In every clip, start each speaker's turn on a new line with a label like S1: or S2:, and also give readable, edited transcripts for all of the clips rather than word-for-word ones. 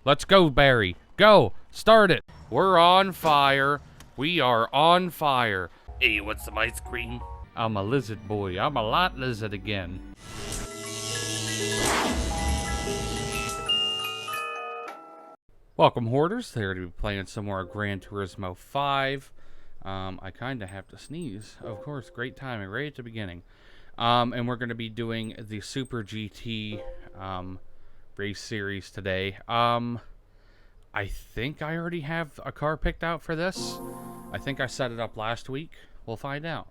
S1: Let's go, Barry. Go. Start it. We're on fire. We are on fire.
S2: Hey, what's some ice cream?
S1: I'm a lizard boy. I'm a light lizard again. Welcome, Hoarders. They're to be playing some more Gran Turismo 5. I kind of have to sneeze. Of course, great timing right at the beginning. And we're going to be doing the Super GT race series today. I think I already have a car picked out for this. I think I set it up last week. We'll find out.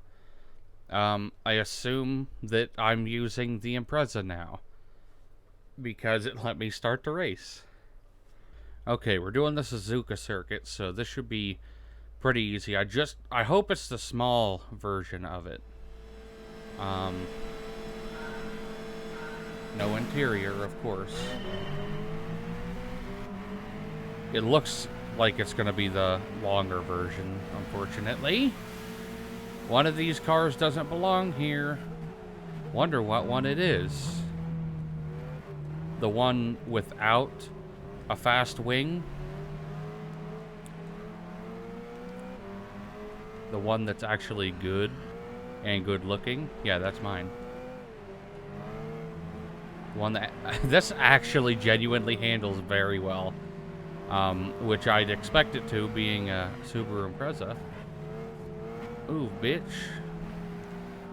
S1: I assume that I'm using the Impreza now, because it let me start the race. Okay, we're doing the Suzuka circuit, so this should be pretty easy. I hope it's the small version of it. No interior, of course. It looks like it's going to be the longer version, unfortunately. One of these cars doesn't belong here. Wonder what one it is. The one without a fast wing? The one that's actually good and good looking? Yeah, that's mine. One that this actually genuinely handles very well, which I'd expect it to, being a Subaru Impreza. Ooh, bitch.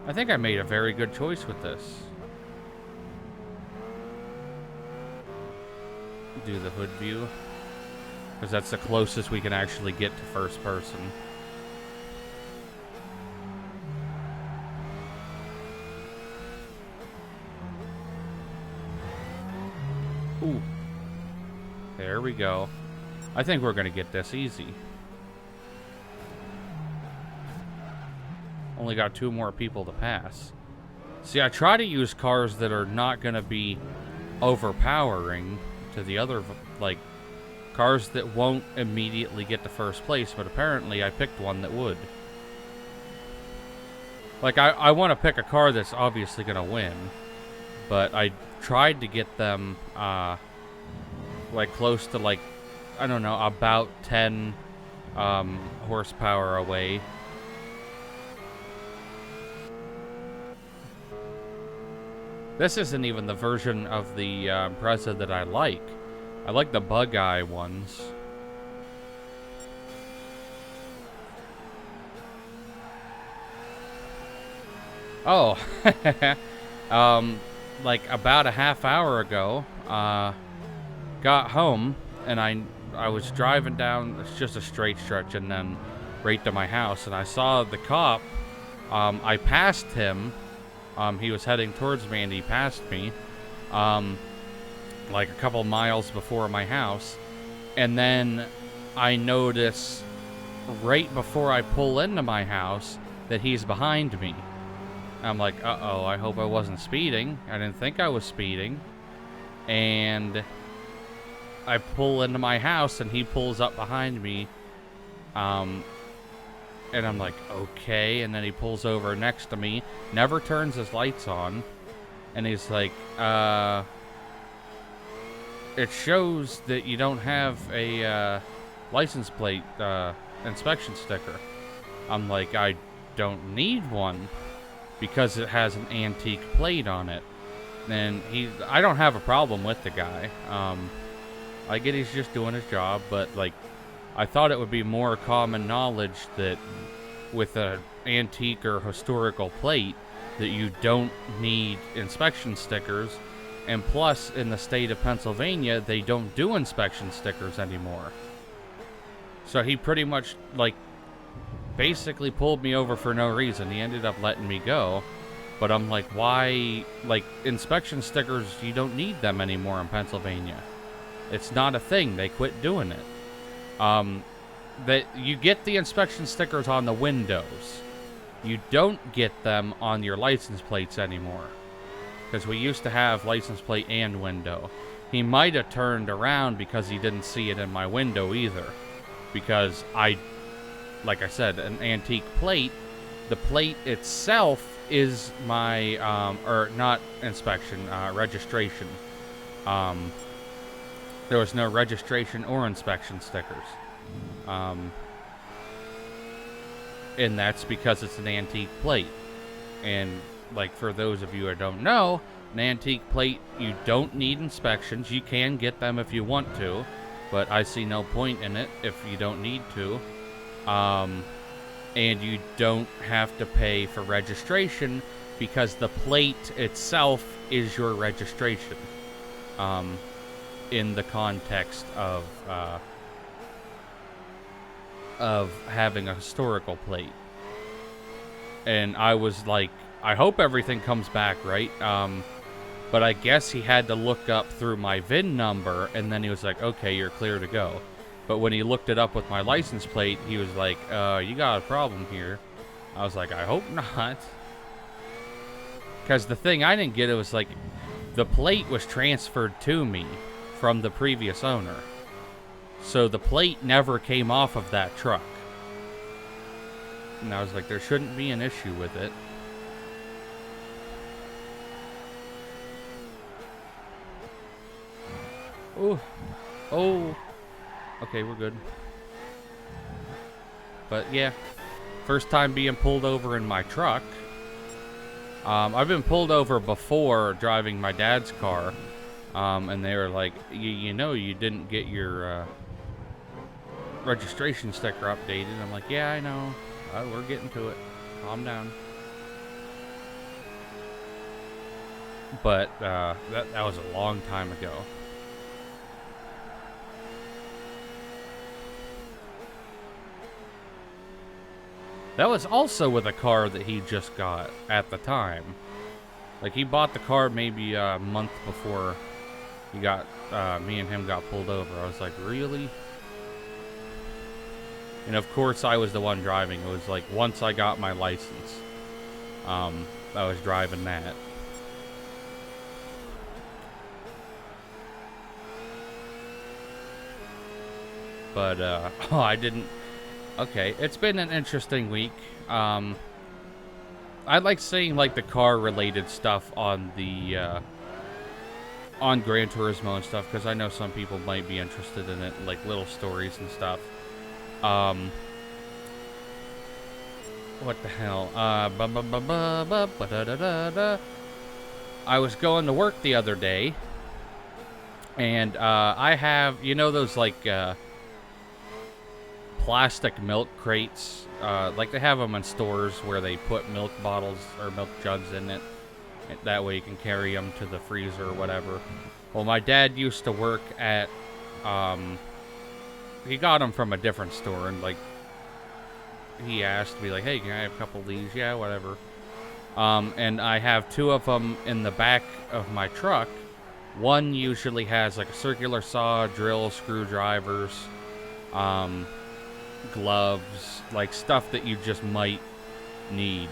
S1: I think I made a very good choice with this. Do the hood view, because that's the closest we can actually get to first person. Ooh. There we go. I think we're going to get this easy. Only got 2 more people to pass. See, I try to use cars that are not going to be overpowering to the other, like, cars that won't immediately get to first place, but apparently I picked one that would. Like, I want to pick a car that's obviously going to win, but I tried to get them, like, close to, like, I don't know, about 10 horsepower away. This isn't even the version of the Impreza that I like. I like the bug eye ones. Oh, like about a half hour ago, got home and I was driving down. It's just a straight stretch and then right to my house, and I saw the cop. I passed him. He was heading towards me, and he passed me, like a couple miles before my house. And then I notice right before I pull into my house that he's behind me. I'm like, uh-oh, I hope I wasn't speeding. I didn't think I was speeding. And I pull into my house, and he pulls up behind me. And I'm like, okay. And then he pulls over next to me, never turns his lights on. And he's like, it shows that you don't have a license plate inspection sticker. I'm like, I don't need one because it has an antique plate on it. And I don't have a problem with the guy. I get he's just doing his job, but like, I thought it would be more common knowledge that with an antique or historical plate that you don't need inspection stickers. And plus, in the state of Pennsylvania, they don't do inspection stickers anymore. So he pretty much, like, basically pulled me over for no reason. He ended up letting me go. But I'm like, why? Like, inspection stickers, you don't need them anymore in Pennsylvania. It's not a thing. They quit doing it. That you get the inspection stickers on the windows. You don't get them on your license plates anymore. Because we used to have license plate and window. He might have turned around because he didn't see it in my window either. Because like I said, an antique plate, the plate itself is my, or not inspection, registration. There was no registration or inspection stickers. And that's because it's an antique plate. And, like, for those of you who don't know, an antique plate, you don't need inspections. You can get them if you want to, but I see no point in it if you don't need to. And you don't have to pay for registration because the plate itself is your registration. In the context of having a historical plate. And I was like, I hope everything comes back right. But I guess he had to look up through my VIN number, and then he was like, okay, you're clear to go. But when he looked it up with my license plate, he was like, you got a problem here. I was like, I hope not. Because the thing I didn't get, it was like, the plate was transferred to me from the previous owner. So the plate never came off of that truck. And I was like, there shouldn't be an issue with it. Oh. Oh. Okay, we're good. But yeah, first time being pulled over in my truck. I've been pulled over before driving my dad's car. And they were like, you know, you didn't get your registration sticker updated. I'm like, yeah, I know. We're getting to it. Calm down. But that was a long time ago. That was also with a car that he just got at the time. Like, he bought the car maybe a month before he got, me and him got pulled over. I was like, really? And of course I was the one driving. It was like, once I got my license, I was driving that. But, oh, I didn't... Okay, it's been an interesting week. I like seeing, like, the car-related stuff on the, on Gran Turismo and stuff, because I know some people might be interested in it, like, little stories and stuff. What the hell? I was going to work the other day, and, I have, you know those, like, plastic milk crates, like they have them in stores where they put milk bottles or milk jugs in it. That way you can carry them to the freezer or whatever. Well, my dad used to work at, he got them from a different store, and like, he asked me like, hey, can I have a couple of these? Yeah, whatever. And I have two of them in the back of my truck. One usually has like a circular saw, drill, screwdrivers, gloves, like stuff that you just might need.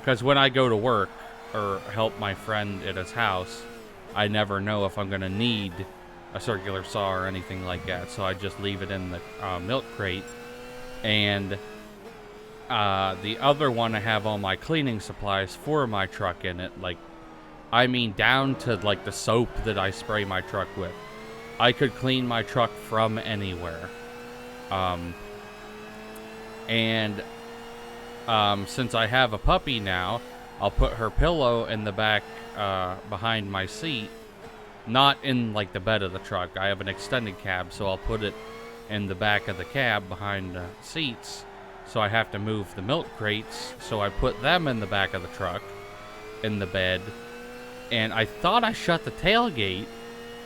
S1: Because when I go to work or help my friend at his house, I never know if I'm going to need a circular saw or anything like that. So I just leave it in the milk crate. And the other one, I have all my cleaning supplies for my truck in it. Like, I mean, down to like the soap that I spray my truck with. I could clean my truck from anywhere. Since I have a puppy now, I'll put her pillow in the back, behind my seat, not in like the bed of the truck. I have an extended cab, so I'll put it in the back of the cab behind the seats. So I have to move the milk crates, so I put them in the back of the truck, in the bed, and I thought I shut the tailgate,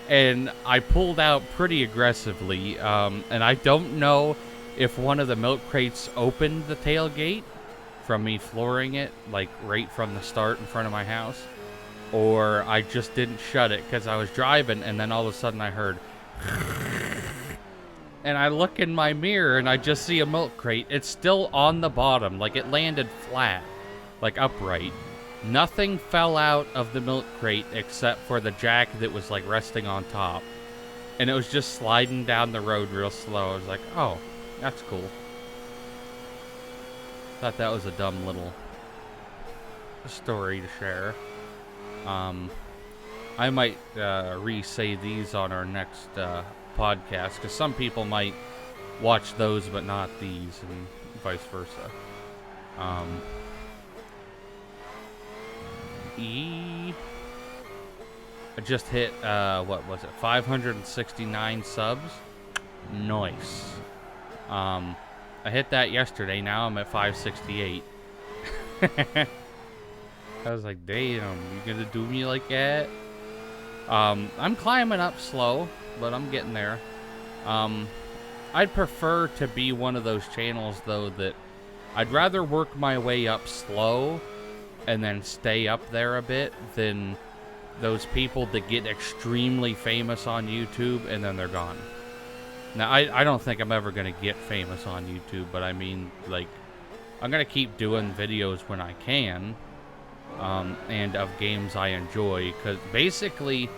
S1: and I pulled out pretty aggressively, and I don't know if one of the milk crates opened the tailgate from me flooring it, like, right from the start in front of my house, or I just didn't shut it, because I was driving, and then all of a sudden I heard, and I look in my mirror, and I just see a milk crate. It's still on the bottom, like, it landed flat, like, upright. Nothing fell out of the milk crate except for the jack that was, like, resting on top. And it was just sliding down the road real slow. I was like, oh, that's cool. Thought that was a dumb little story to share. I might re-say these on our next podcast, because some people might watch those but not these, and vice versa. I just hit, what was it, 569 subs? Nice. I hit that yesterday, now I'm at 568. I was like, damn, you gonna do me like that? I'm climbing up slow, but I'm getting there. I'd prefer to be one of those channels, though, that I'd rather work my way up slow and then stay up there a bit than those people that get extremely famous on YouTube and then they're gone. Now, I don't think I'm ever going to get famous on YouTube, but I mean, like, I'm going to keep doing videos when I can, and of games I enjoy, because basically,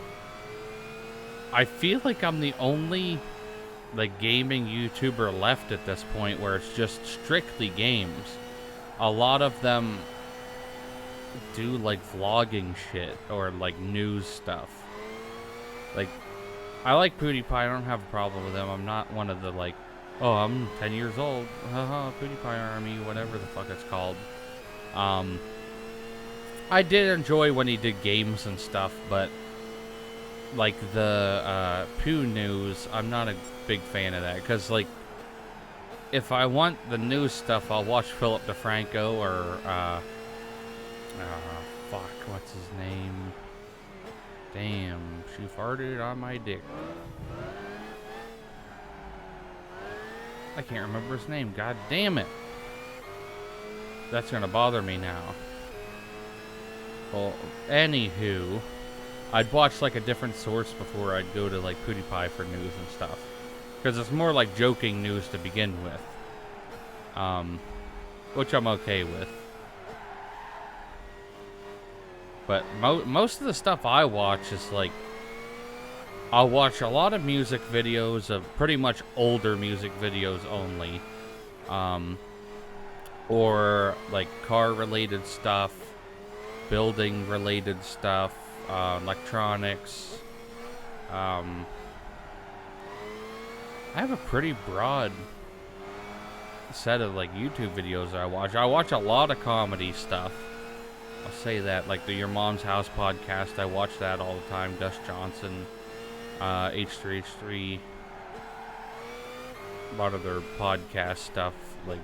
S1: I feel like I'm the only, like, gaming YouTuber left at this point where it's just strictly games. A lot of them do, like, vlogging shit or, like, news stuff. Like, I like PewDiePie. I don't have a problem with him. I'm not one of the, like, oh, I'm 10 years old. Haha, PewDiePie Army, whatever the fuck it's called. I did enjoy when he did games and stuff, but, like, the Pew News, I'm not a big fan of that. Because, like, if I want the news stuff, I'll watch Philip DeFranco or, fuck, what's his name? Damn, she farted on my dick. I can't remember his name, god damn it. That's gonna bother me now. Well, anywho, I'd watch, like, a different source before I'd go to, like, PewDiePie for news and stuff. Because it's more like joking news to begin with. Which I'm okay with. But most of the stuff I watch is, like, I'll watch a lot of music videos, of pretty much older music videos only. Or, like, car-related stuff, building-related stuff, electronics. I have a pretty broad set of, like, YouTube videos I watch. I watch a lot of comedy stuff. I'll say that, like the Your Mom's House podcast, I watch that all the time. Gus Johnson, H3H3, a lot of their podcast stuff. Like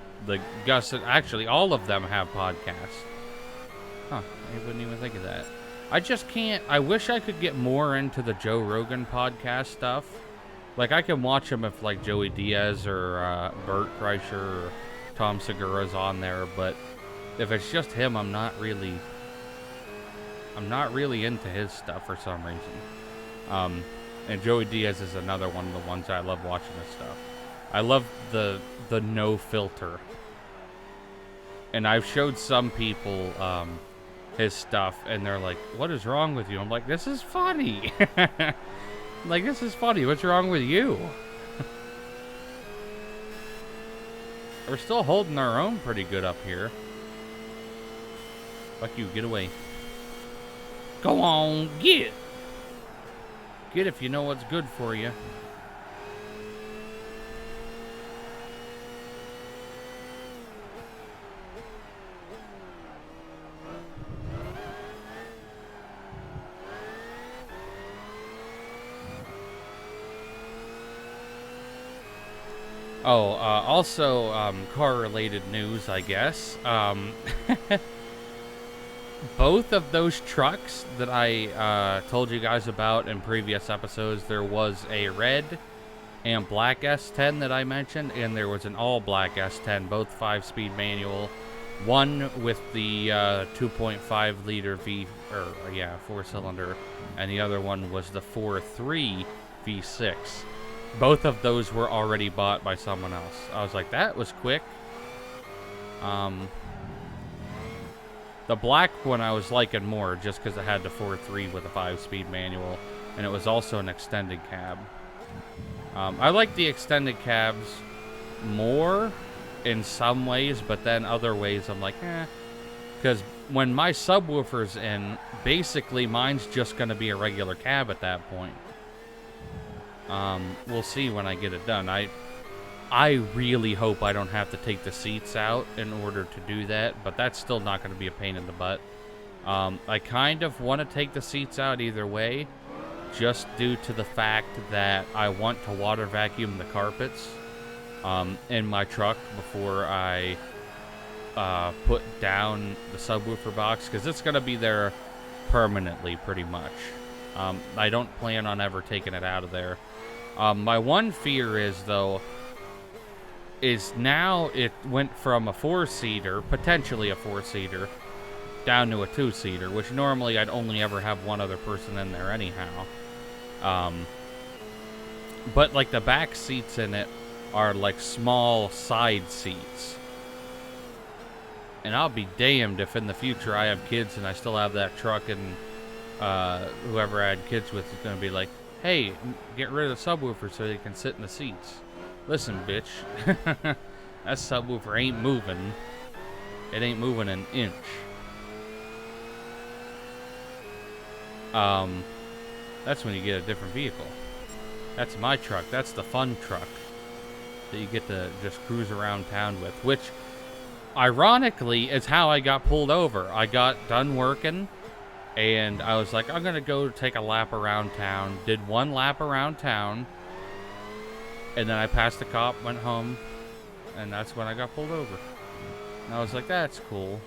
S1: Gus, actually, all of them have podcasts. Huh, I wouldn't even think of that. I just can't, I wish I could get more into the Joe Rogan podcast stuff. Like, I can watch them if, like, Joey Diaz or Bert Kreischer or Tom Segura's on there, but if it's just him, I'm not really into his stuff for some reason. And Joey Diaz is another one of the ones I love watching his stuff. I love the no filter. And I've showed some people his stuff, and they're like, "What is wrong with you?" I'm like, "This is funny." Like, this is funny. What's wrong with you? We're still holding our own pretty good up here. Fuck you, get away. Go on, get. Get if you know what's good for you. Oh, also, car-related news, I guess. Both of those trucks that I told you guys about in previous episodes, there was a red and black S10 that I mentioned, and there was an all-black S10, both 5-speed manual. One with the 2.5 liter four-cylinder, and the other one was the 4.3 V6. Both of those were already bought by someone else. I was like, that was quick. The black one I was liking more just because it had the 4.3 with a 5-speed manual, and it was also an extended cab. I like the extended cabs more in some ways, but then other ways I'm like, because when my subwoofer's in, basically mine's just going to be a regular cab at that point. We'll see when I get it done. I really hope I don't have to take the seats out in order to do that, but that's still not going to be a pain in the butt. I kind of want to take the seats out either way, just due to the fact that I want to water vacuum the carpets in my truck before I put down the subwoofer box, because it's going to be there permanently pretty much. I don't plan on ever taking it out of there. My one fear is, though, is now it went from a 4-seater, potentially a 4-seater, down to a 2-seater, which normally I'd only ever have one other person in there anyhow. But like the back seats in it are like small side seats. And I'll be damned if in the future I have kids and I still have that truck and whoever I had kids with is going to be like, hey, get rid of the subwoofer so they can sit in the seats. Listen, bitch, that subwoofer ain't moving. It ain't moving an inch. That's when you get a different vehicle. That's my truck. That's the fun truck that you get to just cruise around town with, which, ironically, is how I got pulled over. I got done working, and I was like, I'm going to go take a lap around town. Did one lap around town, and then I passed the cop, went home, and that's when I got pulled over. And I was like, that's cool.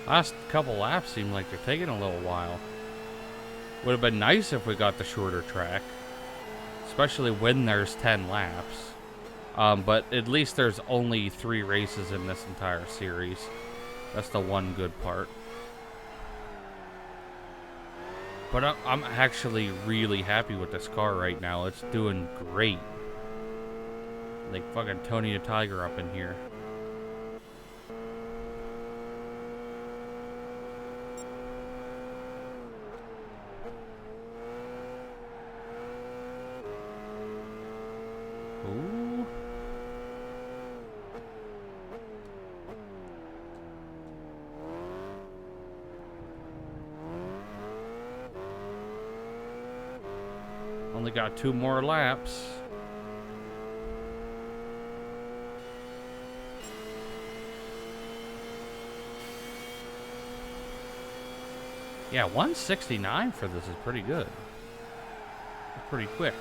S1: Last couple laps seem like they're taking a little while. Would have been nice if we got the shorter track, especially when there's 10 laps. But at least there's only 3 races in this entire series. That's the one good part. But I'm actually really happy with this car right now. It's doing great. Like fucking Tony the Tiger up in here. Ooh. Only got 2 more laps. Yeah, 169 for this is pretty good. Pretty quick.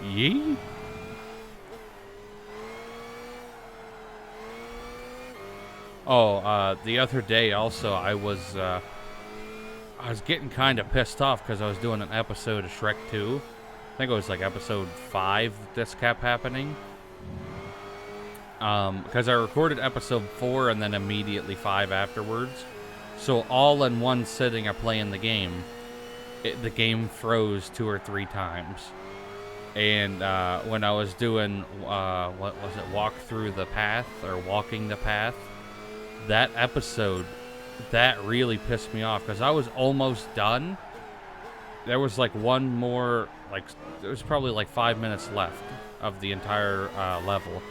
S1: Yee? Oh, the other day also I was getting kind of pissed off because I was doing an episode of Shrek 2. I think it was like episode 5 this kept happening. Because I recorded episode 4 and then immediately 5 afterwards. So all in one sitting of playing the game, the game froze 2 or 3 times. And when I was doing, what was it, Walk Through the Path, or Walking the Path, that episode, that really pissed me off, because I was almost done. There was like one more, like, there was probably like 5 minutes left of the entire level.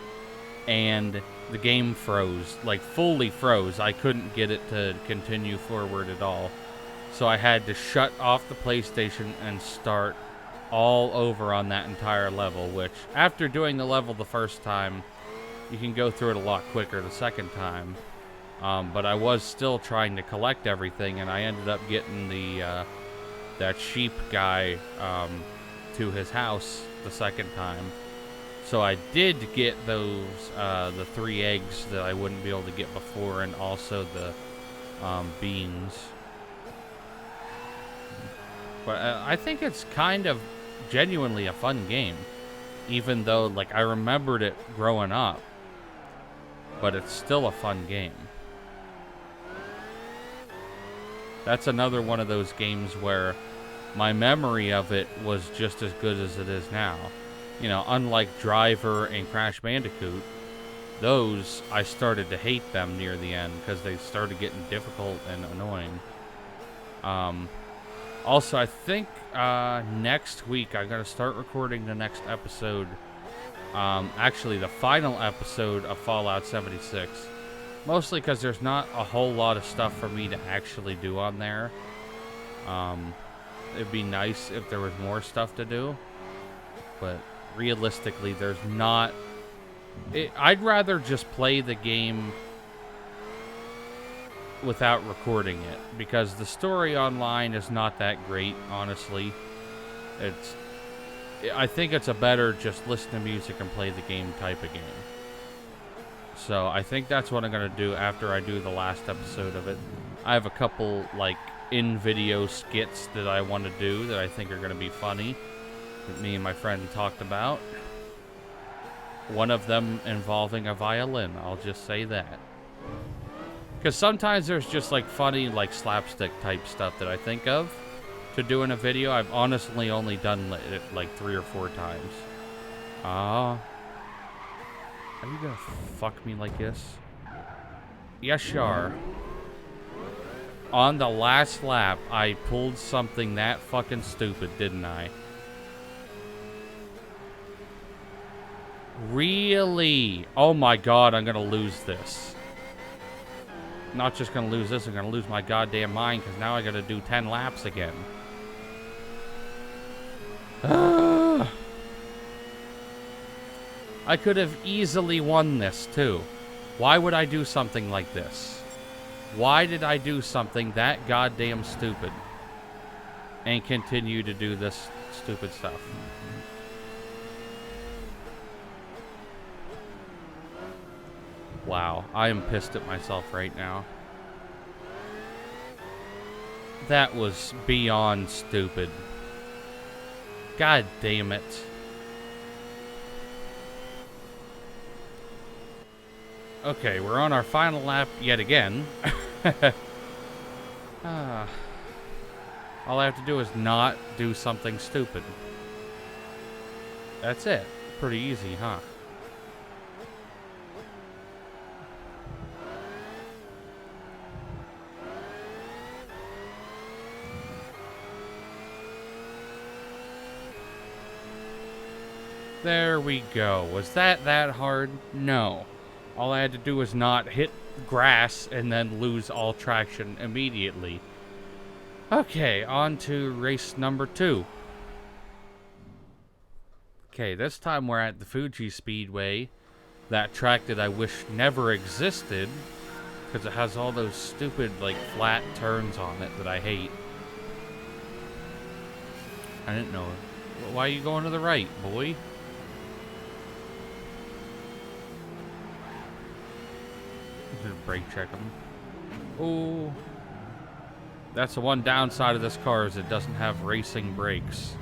S1: And the game froze, like fully froze. I couldn't get it to continue forward at all. So I had to shut off the PlayStation and start all over on that entire level, which after doing the level the first time, you can go through it a lot quicker the second time. But I was still trying to collect everything, and I ended up getting that sheep guy to his house the second time. So I did get those the 3 eggs that I wouldn't be able to get before, and also the beans. But I think it's kind of genuinely a fun game, even though like I remembered it growing up. But it's still a fun game. That's another one of those games where my memory of it was just as good as it is now. You know, unlike Driver and Crash Bandicoot, those, I started to hate them near the end because they started getting difficult and annoying. Also, I think next week I'm going to start recording the next episode. Actually, the final episode of Fallout 76. Mostly because there's not a whole lot of stuff for me to actually do on there. It'd be nice if there was more stuff to do. But realistically, there's not... I'd rather just play the game without recording it. Because the story online is not that great, honestly. I think it's a better just listen to music and play the game type of game. So I think that's what I'm going to do after I do the last episode of it. I have a couple, like, in-video skits that I want to do that I think are going to be funny, that me and my friend talked about. One of them involving a violin, I'll just say that. Because sometimes there's just, like, funny, like, slapstick type stuff that I think of to do in a video. I've honestly only done it, like, 3 or 4 times. Are you gonna fuck me like this? Yes, you are. On the last lap, I pulled something that fucking stupid, didn't I? Really? Oh my god, I'm gonna lose this. Not just gonna lose this, I'm gonna lose my goddamn mind, because now I gotta do 10 laps again. I could have easily won this, too. Why would I do something like this? Why did I do something that goddamn stupid? And continue to do this stupid stuff? Wow, I am pissed at myself right now. That was beyond stupid. God damn it. Okay, we're on our final lap yet again. All I have to do is not do something stupid. That's it. Pretty easy, huh? There we go. Was that hard? No. All I had to do was not hit grass and then lose all traction immediately. Okay, on to race number 2. Okay, this time we're at the Fuji Speedway. That track that I wish never existed, because it has all those stupid, like, flat turns on it that I hate. I didn't know. Why are you going to the right, boy? Brake check them. Oh, that's the one downside of this car is it doesn't have racing brakes.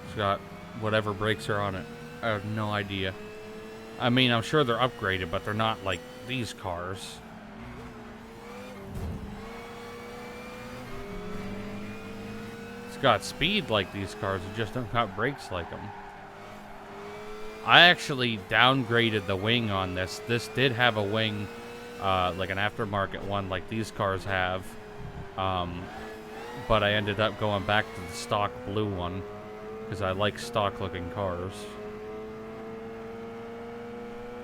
S1: It's got whatever brakes are on it. I have no idea. I mean, I'm sure they're upgraded, but they're not like these cars. It's got speed like these cars, it just don't got brakes like them. I actually downgraded the wing on this. This did have a wing, like an aftermarket one like these cars have. But I ended up going back to the stock blue one because I like stock looking cars.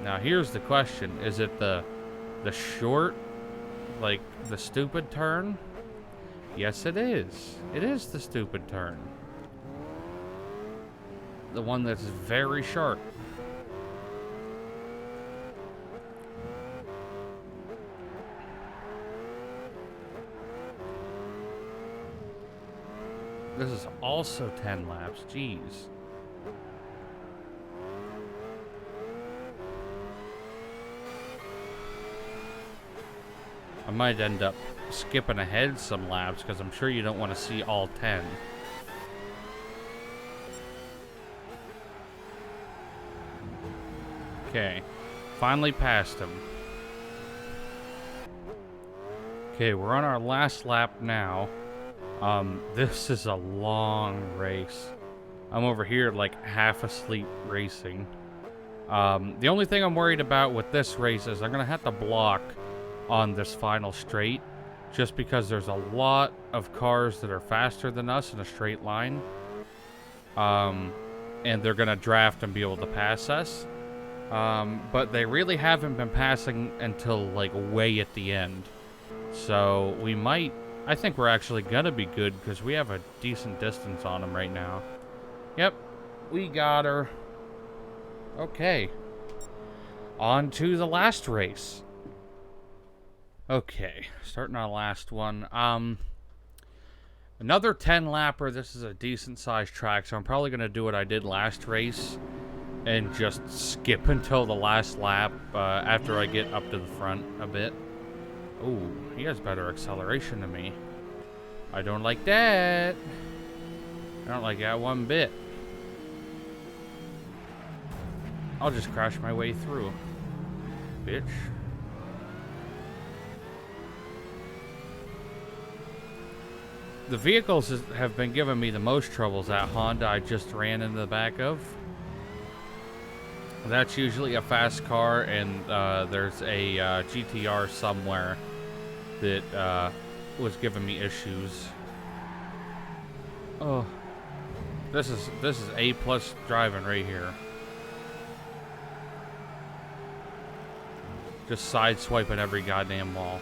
S1: Now here's the question. Is it the short, like the stupid turn? Yes, it is. It is the stupid turn. The one that's very sharp. This is also 10 laps. Jeez. I might end up skipping ahead some laps because I'm sure you don't want to see all 10. Okay. Finally passed him. Okay, we're on our last lap now. This is a long race. I'm over here like half asleep racing. The only thing I'm worried about with this race is I'm gonna have to block on this final straight, just because there's a lot of cars that are faster than us in a straight line. And they're gonna draft and be able to pass us. But they really haven't been passing until like way at the end. So we might, I think we're actually gonna be good because we have a decent distance on them right now. Yep, we got her. Okay. On to the last race. Okay, starting our last one. Another 10 lapper. This is a decent sized track, so I'm probably gonna do what I did last race and just skip until the last lap after I get up to the front a bit. Ooh, he has better acceleration than me. I don't like that. I don't like that one bit. I'll just crash my way through. Bitch. The vehicles have been giving me the most troubles. That Honda I just ran into the back of. That's usually a fast car, and there's a GTR somewhere that was giving me issues. Oh, this is A+ driving right here. Just sideswiping every goddamn wall.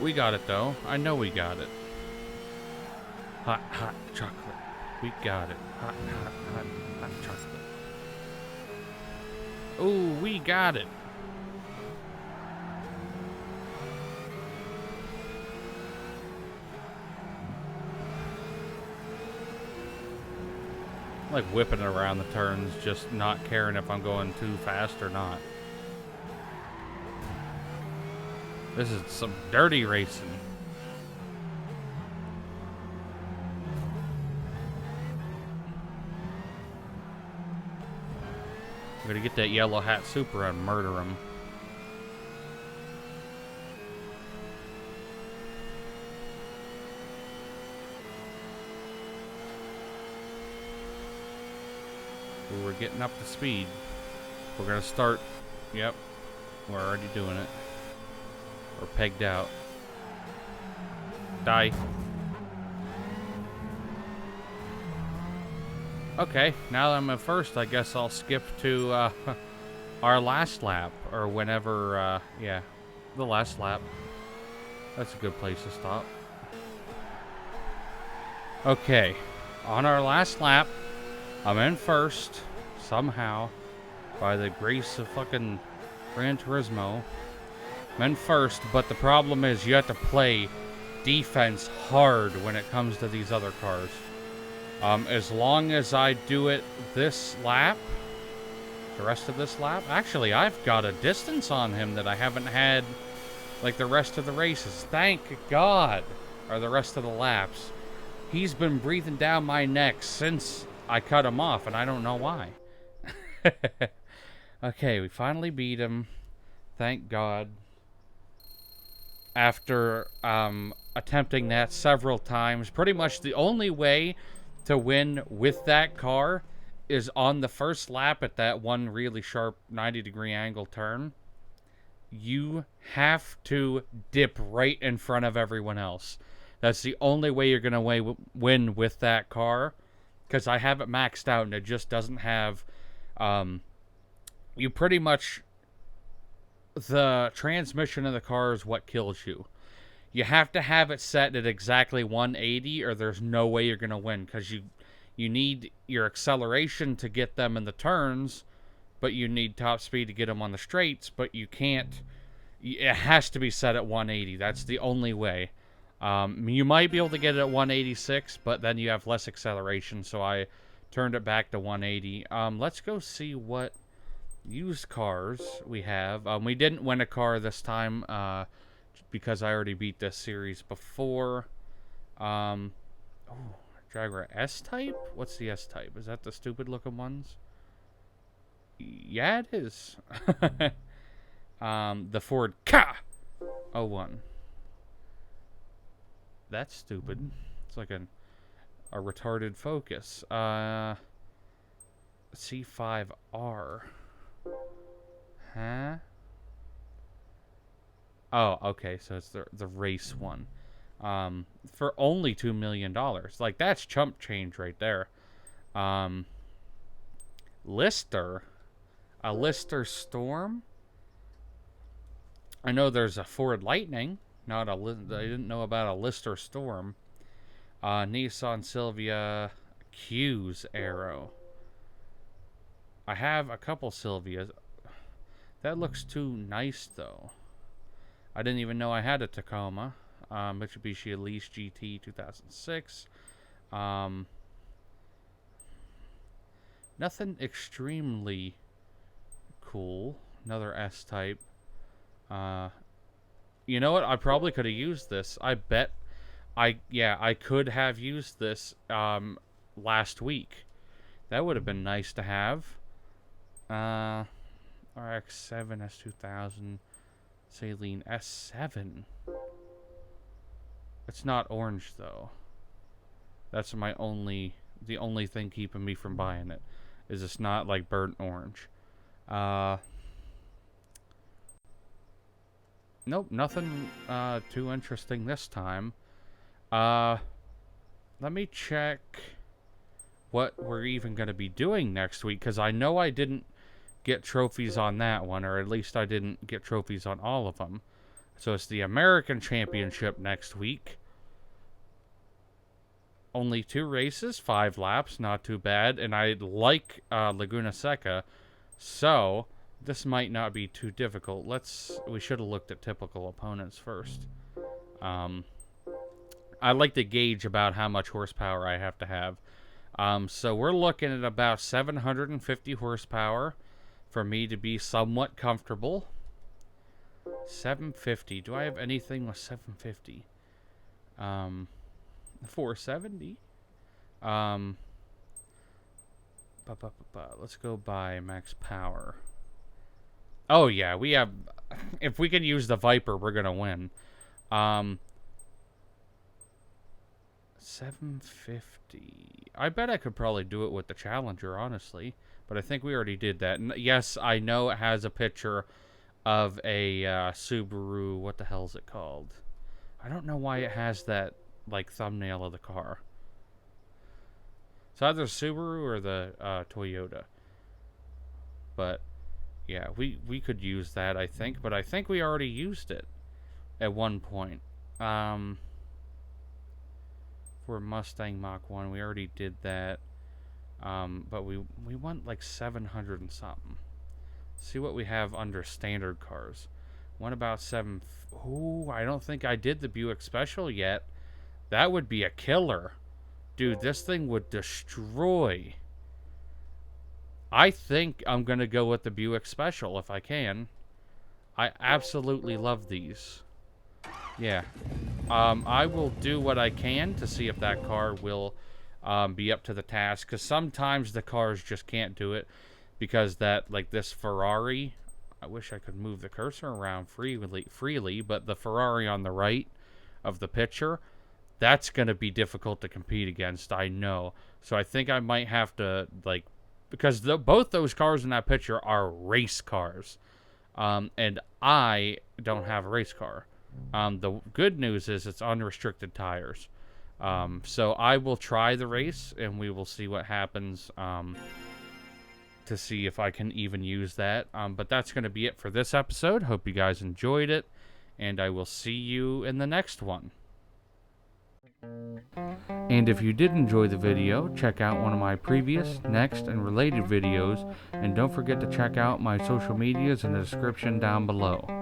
S1: We got it, though. I know we got it. Hot, hot chocolate. We got it. Hot, hot, hot, hot chocolate. Ooh, we got it. I'm like whipping around the turns, just not caring if I'm going too fast or not. This is some dirty racing. I'm gonna get that yellow hat Supra and murder him. Ooh, we're getting up to speed. We're gonna start. Yep, we're already doing it. Or pegged out. Die. Okay, now that I'm at first, I guess I'll skip to our last lap. Or whenever, yeah, the last lap. That's a good place to stop. Okay, on our last lap, I'm in first, somehow, by the grace of fucking Gran Turismo. I'm in first, but the problem is you have to play defense hard when it comes to these other cars. As long as I do it this lap, the rest of this lap, actually I've got a distance on him that I haven't had like the rest of the races. Thank God. Or the rest of the laps. He's been breathing down my neck since I cut him off, and I don't know why. Okay, we finally beat him. Thank God. After attempting that several times, pretty much the only way to win with that car is on the first lap at that one really sharp 90-degree angle turn. You have to dip right in front of everyone else. That's the only way you're going to win with that car, because I have it maxed out and it just doesn't have... you pretty much... The transmission of the car is what kills you. You have to have it set at exactly 180 or there's no way you're going to win, because you need your acceleration to get them in the turns, but you need top speed to get them on the straights, but you can't. It has to be set at 180. That's the only way. You might be able to get it at 186, but then you have less acceleration, so I turned it back to 180. Let's go see what used cars we have. We didn't win a car this time because I already beat this series before. Jaguar S-Type? What's the S-Type? Is that the stupid looking ones? Yeah, it is. The Ford Ka-01. That's stupid. It's like a retarded Focus. C5R. Huh? Oh, okay, so it's the race one. For only $2 million. Like, that's chump change right there. Lister? A Lister Storm? I know there's a Ford Lightning. I didn't know about a Lister Storm. Nissan Silvia Q's Aero. I have a couple Silvias. That looks too nice, though. I didn't even know I had a Tacoma. Mitsubishi Elise GT 2006. Nothing extremely cool. Another S-Type. You know what? I probably could have used this. I bet I could have used this last week. That would have been nice to have. RX-7 S2000 Saline S7. It's not orange though. That's the only thing keeping me from buying it. Is it's not like burnt orange. Nope, nothing too interesting this time. Let me check what we're even going to be doing next week, because I know I didn't get trophies on that one, or at least I didn't get trophies on all of them. So it's the American Championship next week. Only 2 races, 5 laps, not too bad, and I like Laguna Seca, so this might not be too difficult. We should have looked at typical opponents first. I like to gauge about how much horsepower I have to have. So we're looking at about 750 horsepower for me to be somewhat comfortable. 750. Do I have anything with 750? 470. Let's go by max power. Oh yeah, we have. If we can use the Viper, we're gonna win. 750. I bet I could probably do it with the Challenger, honestly. But I think we already did that. And yes, I know it has a picture of a Subaru. What the hell is it called? I don't know why it has that like thumbnail of the car. It's either Subaru or the Toyota. But yeah, we could use that, I think. But I think we already used it at one point. For Mustang Mach 1, we already did that. But we want like 700 and something. See what we have under standard cars. What about 7? Ooh, I don't think I did the Buick Special yet. That would be a killer. Dude, this thing would destroy. I think I'm going to go with the Buick Special if I can. I absolutely love these. Yeah. I will do what I can to see if that car will be up to the task. Because sometimes the cars just can't do it. Because this Ferrari... I wish I could move the cursor around freely. But the Ferrari on the right of the picture... That's going to be difficult to compete against, I know. So I think I might have to, because both those cars in that picture are race cars. And I don't have a race car. The good news is it's unrestricted tires. So I will try the race, and we will see what happens to see if I can even use that. But that's going to be it for this episode. Hope you guys enjoyed it, and I will see you in the next one. And if you did enjoy the video, check out one of my previous, next, and related videos, and don't forget to check out my social medias in the description down below.